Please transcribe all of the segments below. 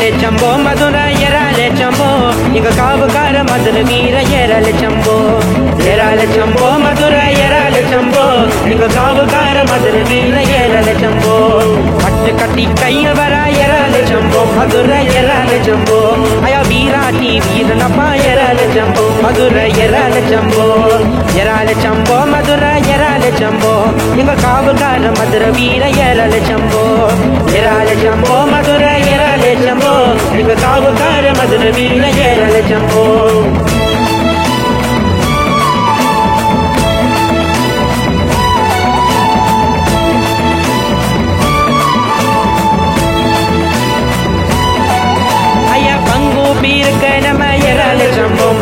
ஏராளே சம்போ மதுரை ஏராளே சம்போ எங்க காவுக்கார மதுரை வீர ஏராளே சம்போ ஏராளே சம்போ மதுரை ஏராளே சம்போ எங்க காவுக்கார மதுரை வீர ஏராளே சம்போ பட்டு கட்டி கையில் வர ஏராளே சம்போ மதுரை ஏராளே சம்போ ஐயா வீராட்டி வீரனப்பா ஏராளே சம்போ மதுரை ஏராளே சம்போ மதுரை ஏராளே சம்போ எங்க காவுக்கார மதுரை வீர ஏராளே சம்போ மதுரை ஏராளே சம்போ எங்க காவுக்கார மதுரை வீர ஏராளே சம்போ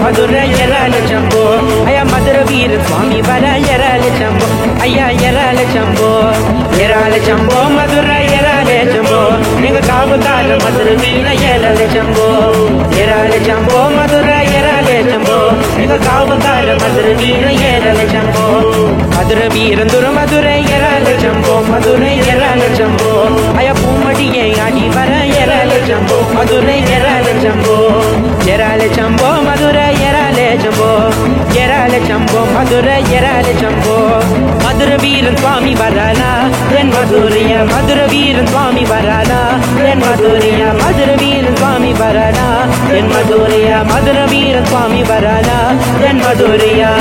மதுரை ஏராளே சம்போ ஐயா மதுரை வீர சுவாமி வர ஏராளே சம்போ ஐயா ஏராளே சம்போ மதுரை ஏராளே சம்போ எங்க காவுக்கார மதுரை வீர ஏராளே சம்போ மதுரை ஏராளே சம்போ எங்க காவுக்கார மதுரை வீர ஏராளே சம்போ மதுரை வீரந்துரு மதுரை ஏராளே சம்போ மதுரை ஏராளே சம்போ ஐயா பூமடியை ஆடி வர ஏராளே சம்போ மதுரை ஏராளே சம்போ மதுரை ஏராளே சம்போ மதுரை ஏராளே சம்போ மதுரை வீரன் சுவாமி வரானா என் மதுரைய மதுரை வீரன் சுவாமி வரானா என் மதுரைய மதுரை வீரன் சுவாமி வரானா என் மதுரைய மதுரை வீரன் சுவாமி வரானா என் மதுரையா